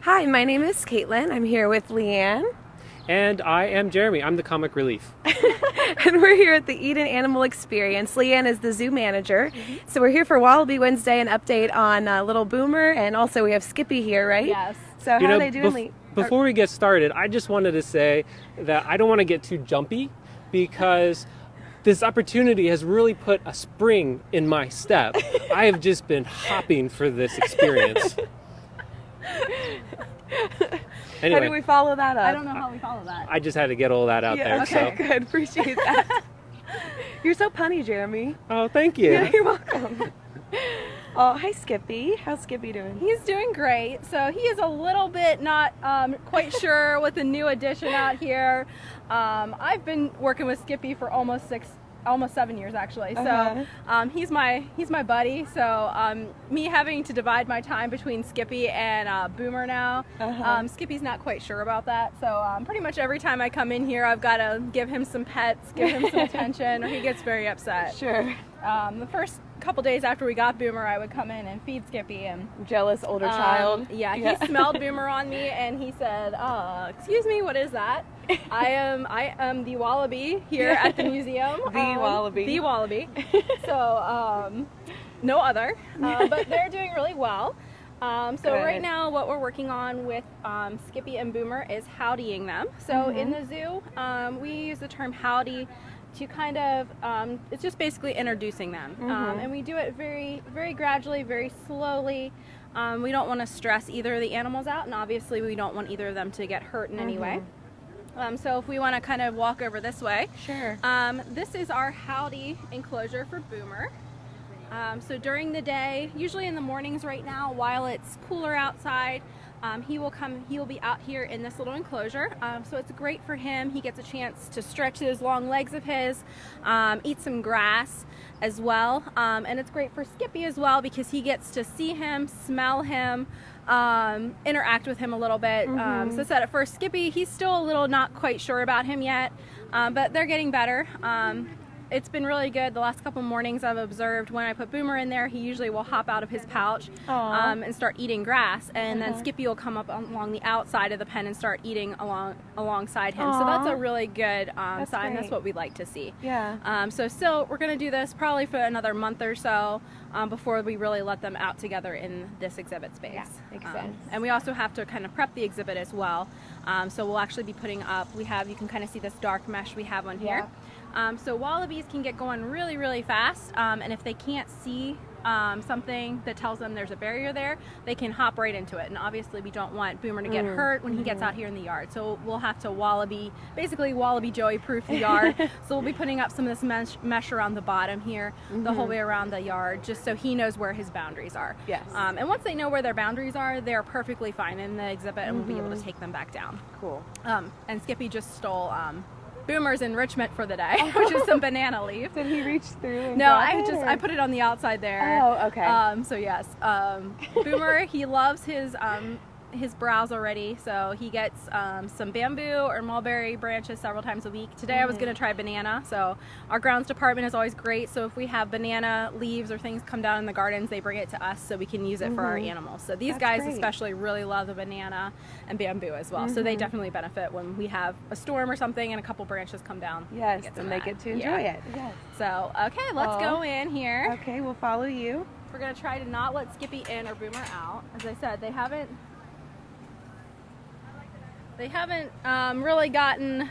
Hi, my name is Caitlin. I'm here with Leanne. And I am Jeremy. I'm the comic relief. And we're here at the Eden Animal Experience. Leanne is the zoo manager. So we're here for Wallaby Wednesday, an update on little Boomer, and also we have Skippy here, right? Yes. So how are they doing? Before we get started, I just wanted to say that I don't want to get too jumpy because this opportunity has really put a spring in my step. I have just been hopping for this experience. Anyway, How do we follow that up? I don't know how we follow that. I just had to get all that out there. Okay, So. good. Appreciate that. You're so punny, Jeremy. Oh, thank you. Yeah, you're welcome. Oh, hi, Skippy. How's Skippy doing? He's doing great. So he is a little bit not quite sure with the new addition out here. I've been working with Skippy for almost 7 years actually. So he's my buddy. So me having to divide my time between Skippy and Boomer now. Skippy's not quite sure about that. So pretty much every time I come in here, I've got to give him some pets, give him some attention, or he gets very upset. Sure. The first couple days after we got Boomer, I would come in and feed Skippy, and Jealous older child. Yeah, he smelled Boomer on me, and he said, "Excuse me, what is that?" I am the Wallaby here at the museum. The Wallaby. The Wallaby. So no other, but they're doing really well. So right now what we're working on with Skippy and Boomer is howdying them. So in the zoo, we use the term howdy to kind of, it's just basically introducing them. And we do it very, very gradually, very slowly. We don't want to stress either of the animals out, and obviously we don't want either of them to get hurt in any way. So if we want to kind of walk over this way. Sure. This is our Howdy Enclosure for Boomer. So during the day, usually in the mornings right now, while it's cooler outside, he will be out here in this little enclosure. So it's great for him. He gets a chance to stretch his long legs of his, eat some grass as well. And it's great for Skippy as well because he gets to see him, smell him, interact with him a little bit. So I said at first, Skippy, he's still a little not quite sure about him yet, but they're getting better. It's been really good. The last couple mornings I've observed when I put Boomer in there, he usually will hop out of his pouch and start eating grass, and then Skippy will come up along the outside of the pen and start eating alongside him. So that's a really good sign. Great. That's what we'd like to see. Yeah. So still, we're going to do this probably for another month or so before we really let them out together in this exhibit space. Yeah, makes sense. And we also have to kind of prep the exhibit as well. So we'll actually be putting up, you can kind of see this dark mesh we have on here. So wallabies can get going really, really fast, and if they can't see something that tells them there's a barrier there, they can hop right into it. And obviously we don't want Boomer to get hurt when he gets out here in the yard. So we'll have to basically Wallaby Joey proof the yard. So we'll be putting up some of this mesh around the bottom here, the whole way around the yard, just so he knows where his boundaries are. Yes. And once they know where their boundaries are, they're perfectly fine in the exhibit, and we'll be able to take them back down. Cool. And Skippy just stole Boomer's enrichment for the day, which is some banana leaf. Did he reach through and No, grab it, I put it on the outside there. Oh, okay. So yes, Boomer, he loves his browse already, so he gets some bamboo or mulberry branches several times a week. Today I was going to try banana, so our grounds department is always great, so if we have banana leaves or things come down in the gardens, they bring it to us so we can use it for our animals. So these guys great. especially really love the banana and bamboo as well, so they definitely benefit when we have a storm or something and a couple branches come down. Yes, and they get to enjoy it. Yes. So, okay, let's go in here. Okay, we'll follow you. We're going to try to not let Skippy in or Boomer out. As I said, they haven't really gotten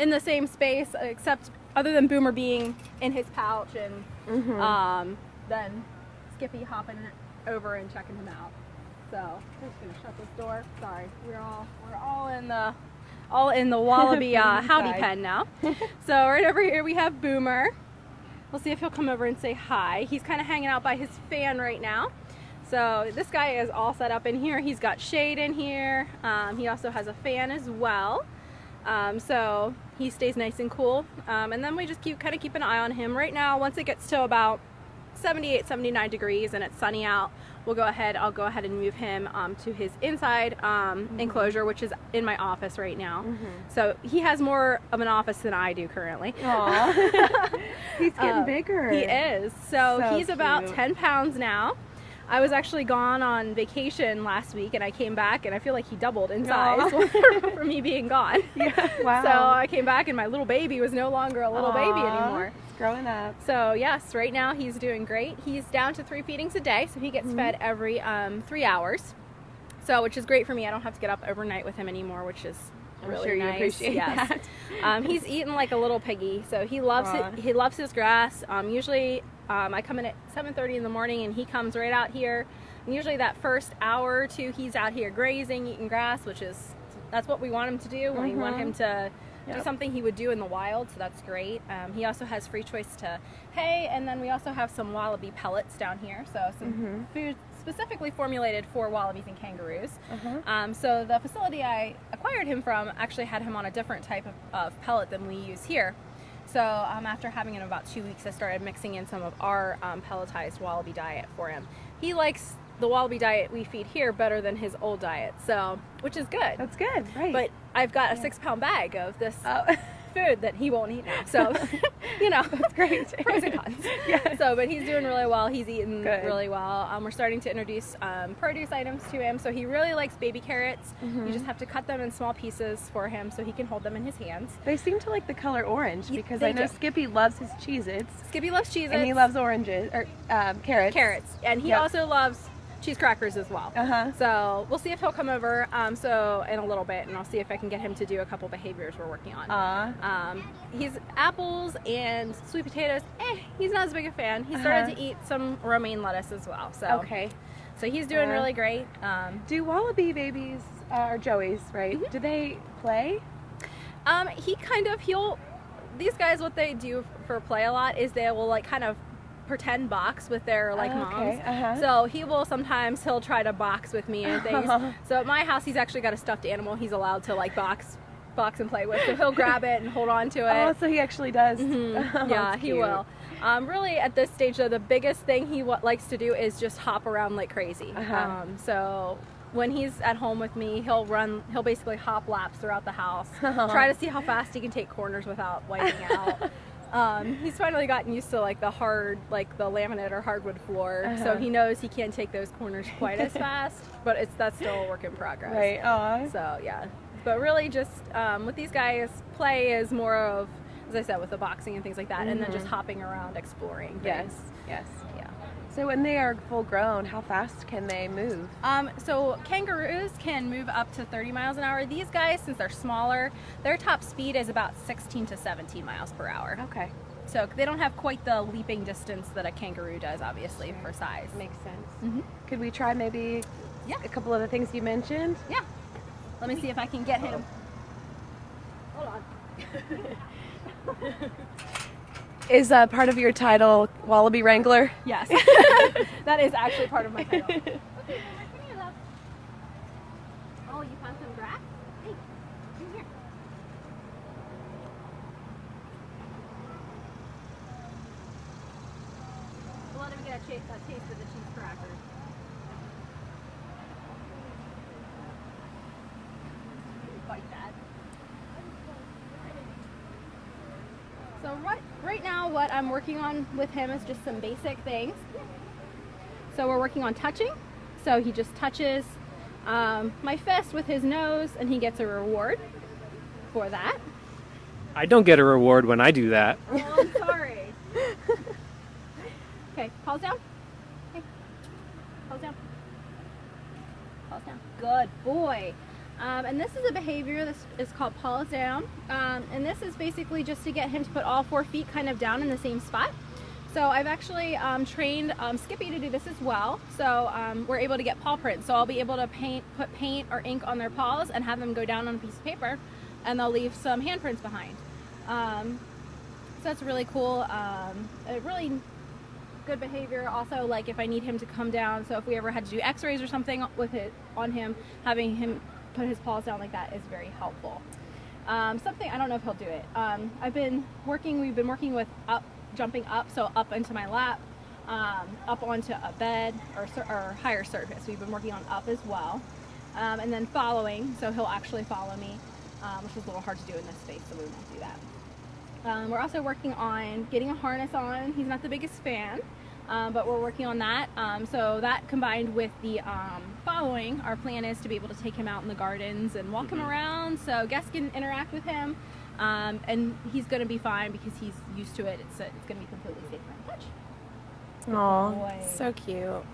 in the same space, except other than Boomer being in his pouch and then Skippy hopping over and checking him out. So I'm just gonna shut this door. Sorry, we're all in the Wallaby Howdy pen now. So right over here we have Boomer. We'll see if he'll come over and say hi. He's kind of hanging out by his fan right now. So this guy is all set up in here. He's got shade in here. He also has a fan as well. So he stays nice and cool. And then we just keep an eye on him. Right now, once it gets to about 78, 79 degrees and it's sunny out, I'll go ahead and move him to his inside enclosure, which is in my office right now. So he has more of an office than I do currently. Aww. He's getting bigger. He is. So he's cute. about 10 pounds now. I was actually gone on vacation last week, and I came back, and I feel like he doubled in size for me being gone. Yeah, wow. So I came back, and my little baby was no longer a little baby anymore. It's growing up. So yes, right now he's doing great. He's down to 3 feedings a day, so he gets fed every 3 hours. So, which is great for me. I don't have to get up overnight with him anymore, which is really sure you nice. appreciate yes. that. He's eating like a little piggy, so he loves it. He loves his grass. Usually, I come in at 7:30 in the morning, and he comes right out here. And usually, that first hour or two, he's out here grazing, eating grass, that's what we want him to do. We want him to do something he would do in the wild, so that's great. He also has free choice to hay, and then we also have some wallaby pellets down here, so some food specifically formulated for wallabies and kangaroos. So the facility I acquired him from actually had him on a different type of pellet than we use here. So after having him about 2 weeks, I started mixing in some of our pelletized Wallaby Diet for him. He likes the Wallaby Diet we feed here better than his old diet, so which is good. That's good, right? But I've got a 6-pound bag of this food that he won't eat now. So, that's great. Pros and cons. Yeah. So, but he's doing really well. He's eating really well. We're starting to introduce produce items to him. So he really likes baby carrots. You just have to cut them in small pieces for him so he can hold them in his hands. They seem to like the color orange because I know Skippy loves his Cheez-Its. Skippy loves Cheez-Its. And he loves oranges, or carrots. Carrots. And he also loves cheese crackers as well. So we'll see if he'll come over so in a little bit, and I'll see if I can get him to do a couple behaviors we're working on. He's apples and sweet potatoes. He's not as big a fan. He started to eat some romaine lettuce as well. So so he's doing really great. Do wallaby babies or joeys, right? Do they play? These guys, what they do for play a lot is they will like kind of pretend box with their moms. So he'll try to box with me and things. So at my house, he's actually got a stuffed animal he's allowed to like box and play with. So he'll grab it and hold on to it. Oh, so he actually does. Yeah, he will. Really at this stage though, the biggest thing he likes to do is just hop around like crazy. So when he's at home with me, he'll basically hop laps throughout the house, try to see how fast he can take corners without wiping out. He's finally gotten used to like the laminate or hardwood floor, so he knows he can't take those corners quite as fast, but that's still a work in progress. Right. Aww. So yeah, but really just with these guys, play is more of, as I said, with the boxing and things like that, and then just hopping around, exploring things. Yes. Yeah. So when they are full grown, how fast can they move? So kangaroos can move up to 30 miles an hour. These guys, since they're smaller, their top speed is about 16 to 17 miles per hour. Okay. So they don't have quite the leaping distance that a kangaroo does, obviously, for size. Makes sense. Could we try maybe a couple of the things you mentioned? Yeah. Let me see if I can get him. Hold on. Is part of your title Wallaby Wrangler? Yes. That is actually part of my title. Okay, come here, love. Oh, you found some grass? Hey, come here. We'll let him get a taste of the cheese crackers. Bite that. So right now what I'm working on with him is just some basic things. So we're working on touching. So he just touches my fist with his nose and he gets a reward for that. I don't get a reward when I do that. Oh, I'm sorry. Okay, paws down. Okay. Paws down. Paws down. Good boy. And this is a behavior, this is called Paws Down, and this is basically just to get him to put all 4 feet kind of down in the same spot. So I've actually trained Skippy to do this as well, so we're able to get paw prints. So I'll be able to put paint or ink on their paws and have them go down on a piece of paper, and they'll leave some handprints behind. So that's really cool, a really good behavior. Also, like if I need him to come down, so if we ever had to do x-rays or something with it on him, having him put his paws down like that is very helpful. Something, I don't know if he'll do it. we've been working with jumping up, so up into my lap, up onto a bed or higher surface. We've been working on up as well. And then following, so he'll actually follow me, which is a little hard to do in this space, so we won't do that. We're also working on getting a harness on. He's not the biggest fan, but we're working on that. So that combined with the following, our plan is to be able to take him out in the gardens and walk him around so guests can interact with him. And he's going to be fine because he's used to it. It's going to be completely safe for him to touch. Oh, so cute.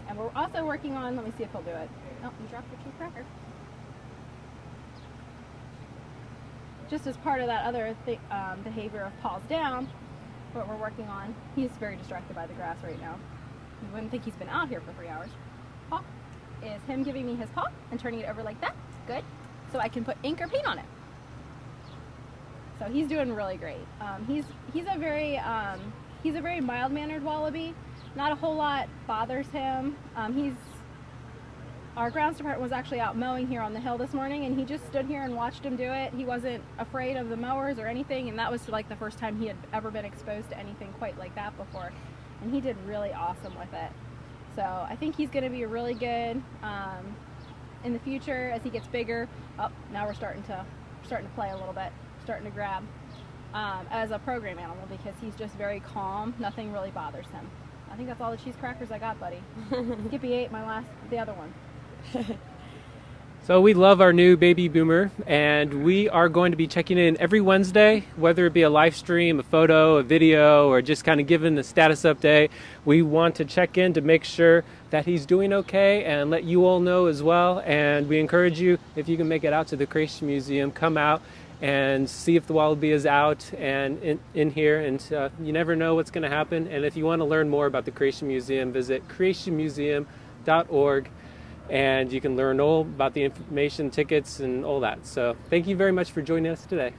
And we're also working on, let me see if he'll do it. Oh, you dropped your tree cracker. Just as part of that other behavior of paws down, what we're working on, he's very distracted by the grass right now. You wouldn't think he's been out here for 3 hours. Paw is him giving me his paw and turning it over like that. Good. So I can put ink or paint on it. So he's doing really great. He's a very mild-mannered wallaby. Not a whole lot bothers him. Our grounds department was actually out mowing here on the hill this morning, and he just stood here and watched him do it. He wasn't afraid of the mowers or anything, and that was like the first time he had ever been exposed to anything quite like that before. And he did really awesome with it. So I think he's going to be really good in the future as he gets bigger. Oh, now we're starting to play a little bit, starting to grab as a program animal because he's just very calm. Nothing really bothers him. I think that's all the cheese crackers I got, buddy. Skippy ate the other one. So we love our new baby Boomer, and we are going to be checking in every Wednesday, whether it be a live stream, a photo, a video, or just kind of giving the status update. We want to check in to make sure that he's doing okay and let you all know as well. And we encourage you, if you can make it out to the Creation Museum, come out and see if the wallaby is out and in here. And you never know what's going to happen. And if you want to learn more about the Creation Museum, visit creationmuseum.org. And you can learn all about the information, tickets, and all that. So thank you very much for joining us today.